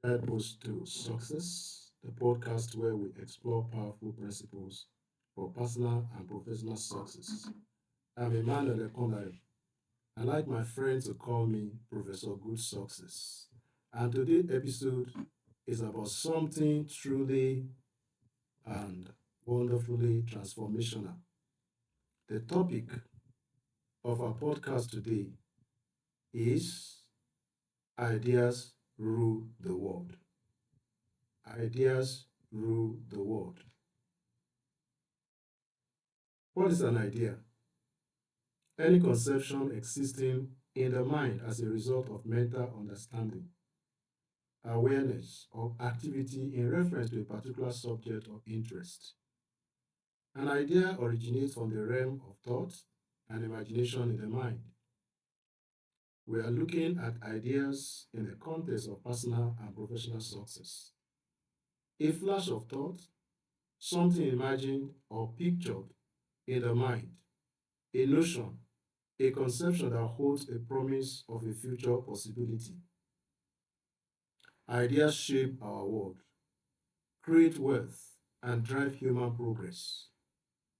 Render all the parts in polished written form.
Guideposts to Success, the podcast where we explore powerful principles for personal and professional success. I'm Emmanuel Ekondayo. I like my friends to call me Professor Good Success. And today's episode is about something truly and wonderfully transformational. The topic of our podcast today is Ideas Rule the World. Ideas rule the world. What is an idea? Any conception existing in the mind as a result of mental understanding, awareness, or activity in reference to a particular subject or interest. An idea originates from the realm of thought and imagination in the mind. We are looking at ideas in the context of personal and professional success. A flash of thought, something imagined or pictured in the mind, a notion, a conception that holds a promise of a future possibility. Ideas shape our world, create wealth, and drive human progress.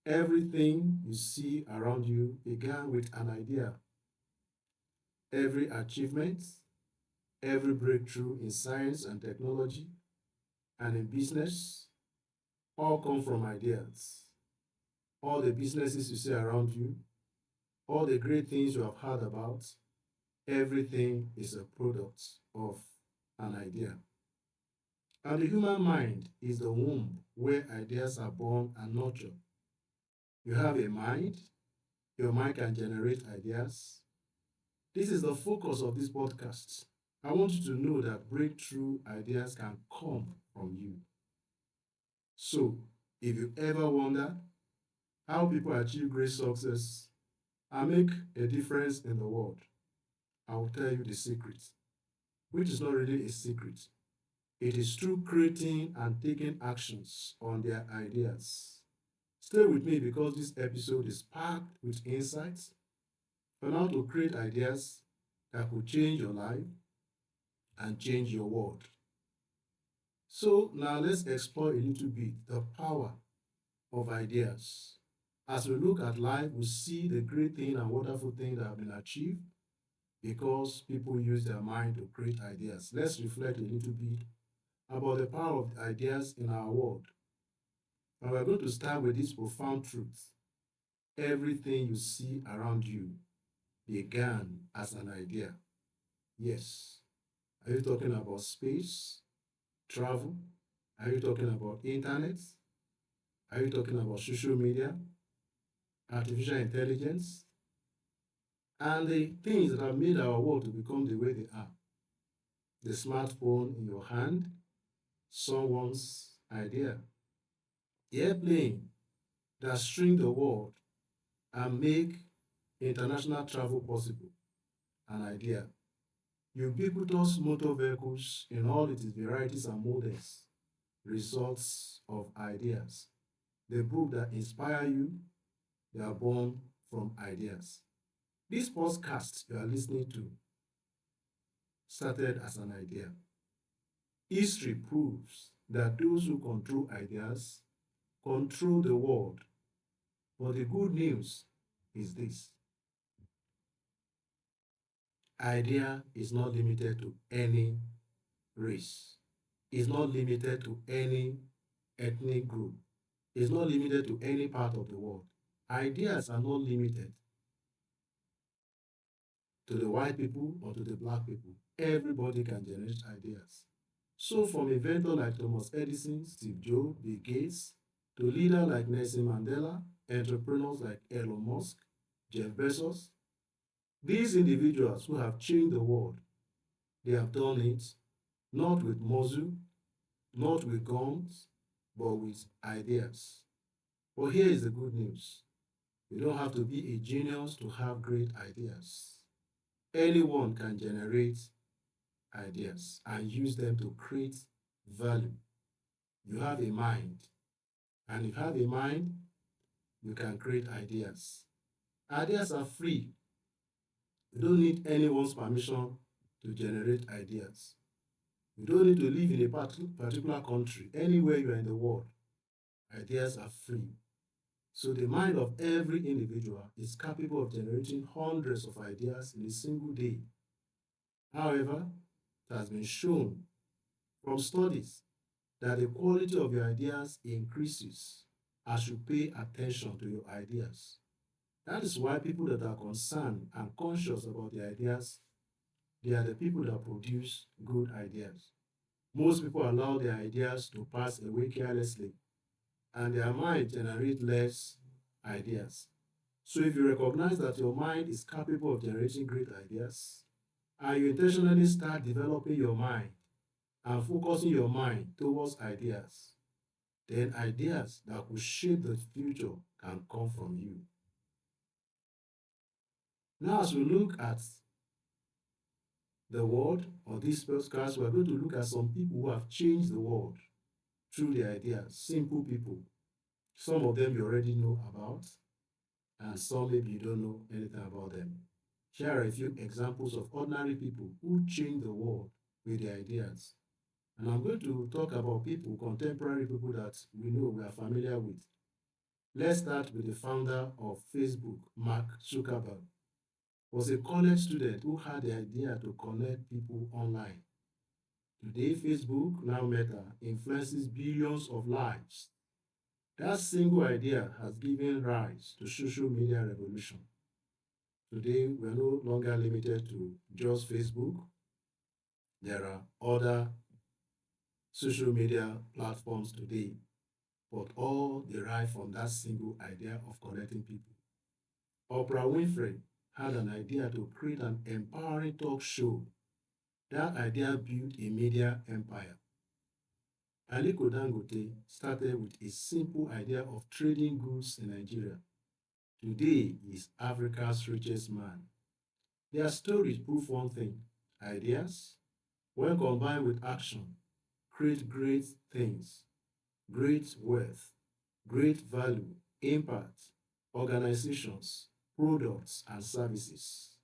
Everything you see around you began with an idea. Every achievement, every breakthrough in science and technology and in business all come from ideas. All the businesses you see around you, all the great things you have heard about, everything is a product of an idea. And the human mind is the womb where ideas are born and nurtured. You have a mind, your mind can generate ideas. This is the focus of this podcast. I want you to know that breakthrough ideas can come from you. So, if you ever wonder how people achieve great success and make a difference in the world, I will tell you the secret, which is not really a secret. It is through creating and taking actions on their ideas. Stay with me because this episode is packed with insights on how to create ideas that could change your life and change your world. So now let's explore a little bit the power of ideas. As we look at life, we see the great thing and wonderful thing that have been achieved because people use their mind to create ideas. Let's reflect a little bit about the power of ideas in our world. And we're going to start with this profound truth. Everything you see around you began as an idea. Yes. Are you talking about space, travel? Are you talking about internet? Are you talking about social media, artificial intelligence, and the things that have made our world to become the way they are? The smartphone in your hand, someone's idea. The airplane that string the world and make international travel possible, an idea. Ubiquitous motor vehicles in all its varieties and models, results of ideas. The book that inspire you, they are born from ideas. This podcast you are listening to started as an idea. History proves that those who control ideas control the world. But the good news is this: idea is not limited to any race, is not limited to any ethnic group, is not limited to any part of the world. Ideas are not limited to the white people or to the black people. Everybody can generate ideas. So from inventor like Thomas Edison, Steve Jobs, Bill Gates, to leader like Nelson Mandela, entrepreneurs like Elon Musk, Jeff Bezos, these individuals who have changed the world, they have done it not with muscle, not with guns, but with ideas. But here is the good news. You don't have to be a genius to have great ideas. Anyone can generate ideas and use them to create value. You have a mind, and if you have a mind, you can create ideas. Ideas are free. You don't need anyone's permission to generate ideas. You don't need to live in a particular country. Anywhere you are in the world, ideas are free. So the mind of every individual is capable of generating hundreds of ideas in a single day. However, it has been shown from studies that the quality of your ideas increases as you pay attention to your ideas. That is why people that are concerned and conscious about their ideas, they are the people that produce good ideas. Most people allow their ideas to pass away carelessly, and their mind generate less ideas. So if you recognize that your mind is capable of generating great ideas, and you intentionally start developing your mind and focusing your mind towards ideas, then ideas that will shape the future can come from you. Now, as we look at the world on this podcast, we're going to look at some people who have changed the world through their ideas. Simple people. Some of them you already know about, and some maybe you don't know anything about them. Here are a few examples of ordinary people who changed the world with their ideas. And I'm going to talk about people, contemporary people that we know we are familiar with. Let's start with the founder of Facebook, Mark Zuckerberg. Was a college student who had the idea to connect people online. Today, Facebook, now Meta, influences billions of lives. That single idea has given rise to social media revolution. Today, we are no longer limited to just Facebook. There are other social media platforms today, but all derive from that single idea of connecting people. Oprah Winfrey had an idea to create an empowering talk show. That idea built a media empire. Aliko Dangote started with a simple idea of trading goods in Nigeria. Today, he is Africa's richest man. Their stories prove one thing: ideas, when combined with action, create great things, great wealth, great value, impact, organizations, products, and services.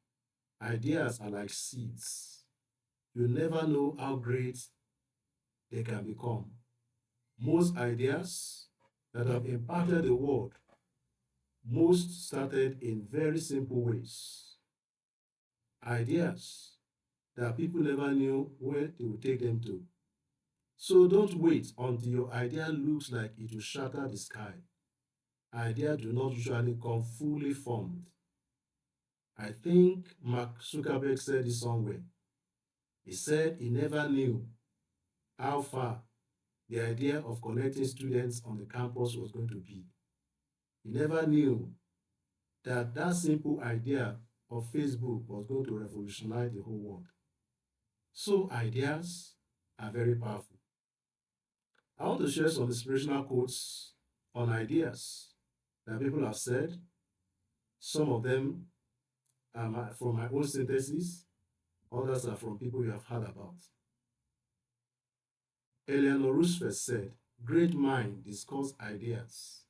Ideas are like seeds. You never know how great they can become. Most ideas that have impacted the world, most started in very simple ways. Ideas that people never knew where they would take them to. So don't wait until your idea looks like it will shatter the sky. Ideas do not usually come fully formed. I think Mark Zuckerberg said this somewhere. He said he never knew how far the idea of connecting students on the campus was going to be. He never knew that that simple idea of Facebook was going to revolutionize the whole world. So ideas are very powerful. I want to share some inspirational quotes on ideas that people have said. Some of them are from my own synthesis, others are from people you have heard about. Eleanor Roosevelt said, "Great mind discuss ideas,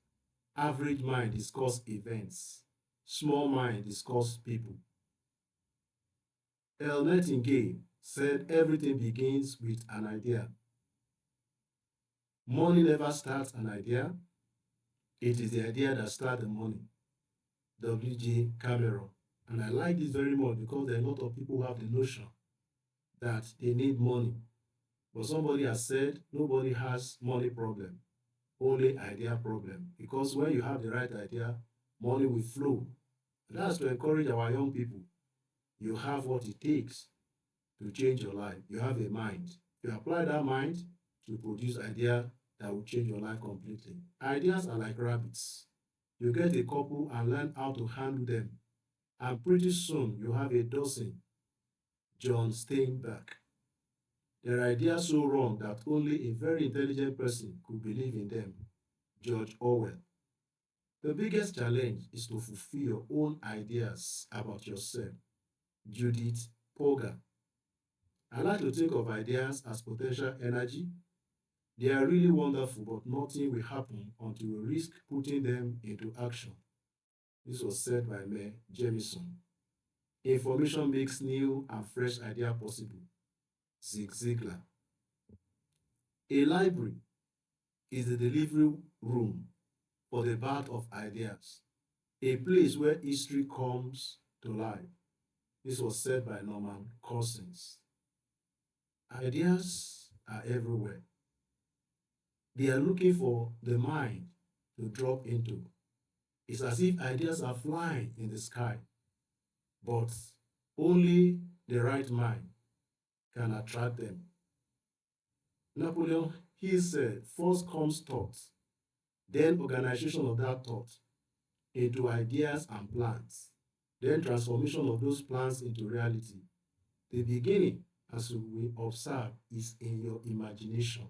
average mind discuss events, small mind discuss people." El Nightingale said, "Everything begins with an idea. Money never starts an idea, it is the idea that starts the money." W.J. Cameron. And I like this very much because there are a lot of people who have the notion that they need money. But somebody has said nobody has money problem, only idea problem. Because when you have the right idea, money will flow. And that's to encourage our young people. You have what it takes to change your life. You have a mind. You apply that mind to produce idea that will change your life completely. Ideas are like rabbits. You get a couple and learn how to handle them. And pretty soon you have a dozen. John Steinbeck. There are ideas so wrong that only a very intelligent person could believe in them. George Orwell. The biggest challenge is to fulfill your own ideas about yourself. Judith Polgar. I like to think of ideas as potential energy. They are really wonderful, but nothing will happen until we risk putting them into action. This was said by Mayor Jemison. Information makes new and fresh ideas possible. Zig Ziglar. A library is the delivery room for the birth of ideas, a place where history comes to life. This was said by Norman Cousins. Ideas are everywhere. They are looking for the mind to drop into. It's as if ideas are flying in the sky, but only the right mind can attract them. Napoleon Hill said, first comes thought, then organization of that thought into ideas and plans, then transformation of those plans into reality. The beginning, as we observe, is in your imagination.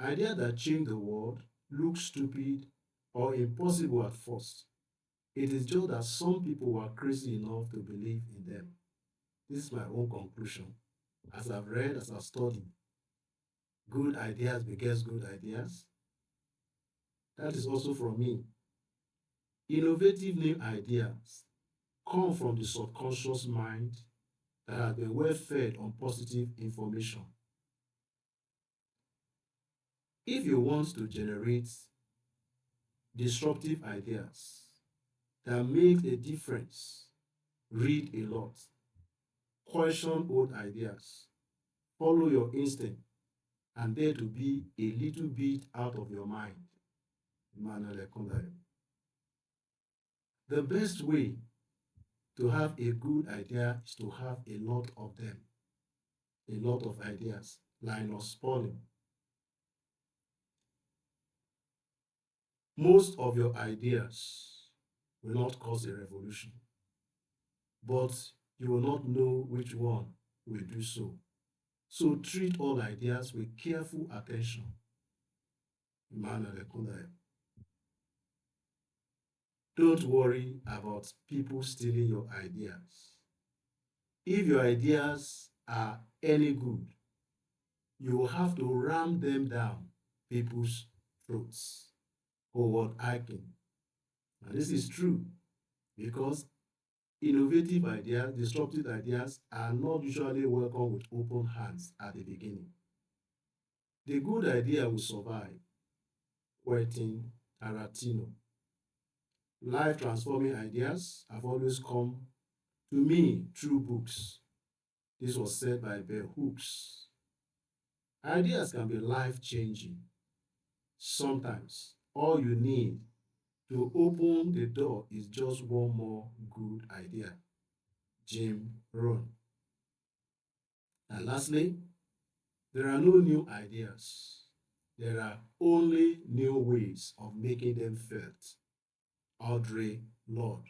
Ideas that change the world look stupid or impossible at first. It is just that some people were crazy enough to believe in them. This is my own conclusion. As I've read, as I've studied, good ideas begets good ideas. That is also from me. Innovative new ideas come from the subconscious mind that has been well fed on positive information. If you want to generate disruptive ideas that make a difference, read a lot, question old ideas, follow your instinct, and dare to be a little bit out of your mind. Emmanuel Ekundayo. The best way to have a good idea is to have a lot of them, a lot of ideas. Linus Pauling. Most of your ideas will not cause a revolution, but you will not know which one will do so. So treat all ideas with careful attention. Emmanuel Ekundayo. Don't worry about people stealing your ideas. If your ideas are any good, you will have to ram them down people's throats. Howard Aiken. And this is true because innovative ideas, disruptive ideas are not usually welcomed with open hands at the beginning. The good idea will survive. Quentin Tarantino. Life transforming ideas have always come to me through books. This was said by Bell Hooks. Ideas can be life changing. Sometimes all you need to open the door is just one more good idea. Jim Rohn. And lastly, there are no new ideas. There are only new ways of making them felt. Audre Lorde.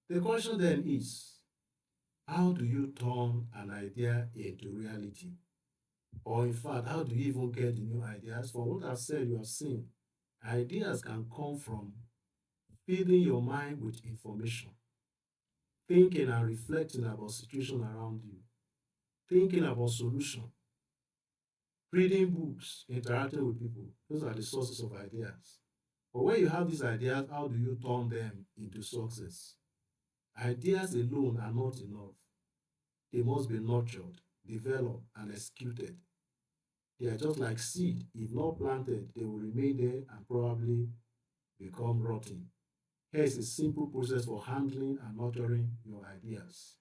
The question then is, how do you turn an idea into reality? Or in fact, how do you even get the new ideas? From what I've said, you have seen, ideas can come from filling your mind with information, thinking and reflecting about situation around you, thinking about solution, reading books, interacting with people. Those are the sources of ideas. But when you have these ideas, how do you turn them into success? Ideas alone are not enough. They must be nurtured, developed, and executed. They are just like seed. If not planted, they will remain there and probably become rotten. Here is a simple process for handling and nurturing your ideas.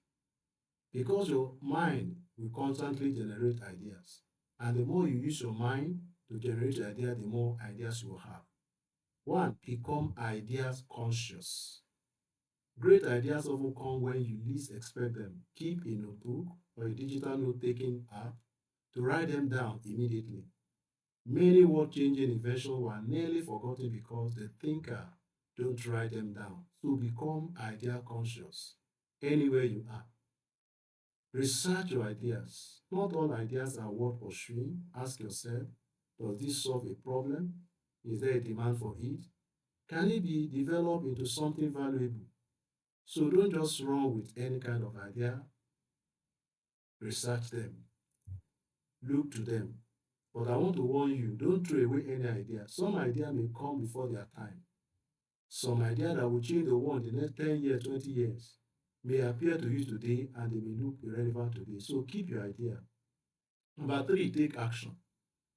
Because your mind will constantly generate ideas. And the more you use your mind to generate ideas, the more ideas you will have. One, become ideas conscious. Great ideas often come when you least expect them. Keep a notebook or a digital note-taking app to write them down immediately. Many world-changing inventions were nearly forgotten because the thinker don't write them down. So become idea conscious anywhere you are. Research your ideas. Not all ideas are worth pursuing. Ask yourself, does this solve a problem? Is there a demand for it? Can it be developed into something valuable? So don't just run with any kind of idea. Research them. Look to them. But I want to warn you, don't throw away any idea. Some idea may come before their time. Some idea that will change the world in the next 10 years, 20 years may appear to you today and they may look irrelevant today. So keep your idea. Number three, take action.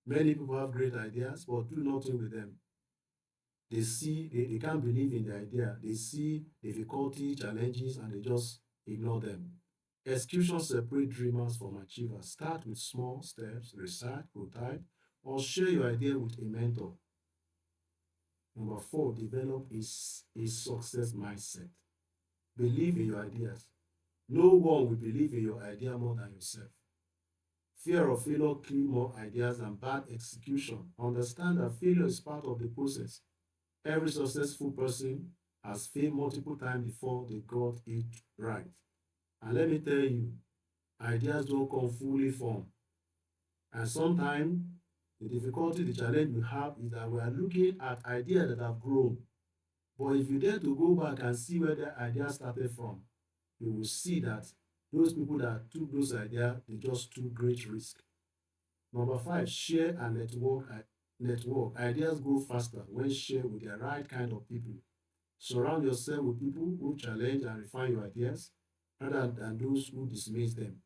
Many people have great ideas but do nothing with them. They can't believe in the idea. They see difficulty, challenges, and they just ignore them. Execution separate dreamers from achievers. Start with small steps, research, prototype, or share your idea with a mentor. Number four, develop a success mindset. Believe in your ideas. No one will believe in your idea more than yourself. Fear of failure kills more ideas than bad execution. Understand that failure is part of the process. Every successful person has failed multiple times before they got it right. And let me tell you, ideas don't come fully formed. And sometimes the difficulty, the challenge we have is that we are looking at ideas that have grown. But if you dare to go back and see where the idea started from, you will see that those people that took those ideas, they just took great risk. Number five, share and network. Ideas grow faster when shared with the right kind of people. Surround yourself with people who challenge and refine your ideas rather than those who dismiss them.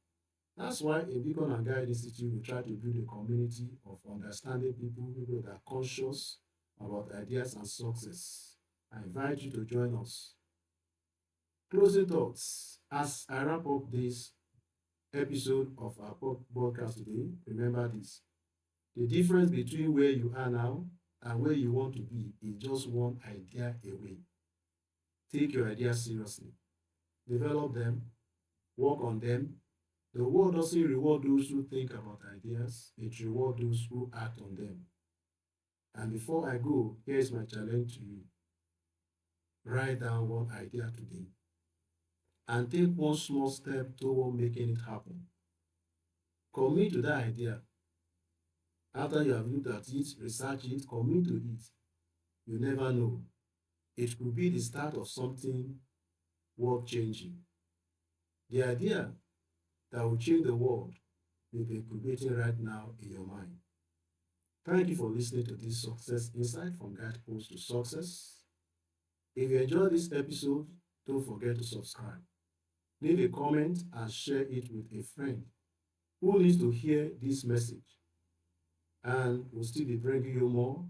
That's why in Beacon and Guide Institute, we try to build a community of understanding people that are conscious about ideas and success. I invite you to join us. Closing thoughts. As I wrap up this episode of our podcast today, remember this. The difference between where you are now and where you want to be is just one idea away. Take your ideas seriously. Develop them, work on them. The world doesn't reward those who think about ideas, it rewards those who act on them. And before I go, here's my challenge to you. Write down one idea today and take one small step toward making it happen. Commit to that idea. After you have looked at it, research it, commit to it. You never know. It could be the start of something worth changing. The idea that will change the world may be incubating right now in your mind. Thank you for listening to this Success Insight from Guideposts to Success. If you enjoyed this episode, don't forget to subscribe. Leave a comment and share it with a friend who needs to hear this message. And we'll still be bringing you more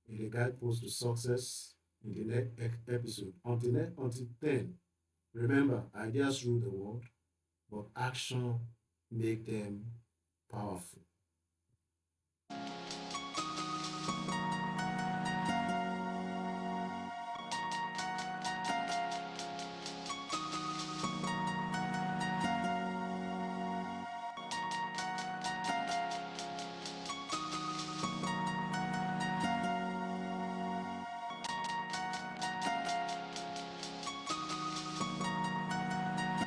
in the Guideposts to Success in the next episode. Until then, remember, ideas rule the world, but action make them powerful.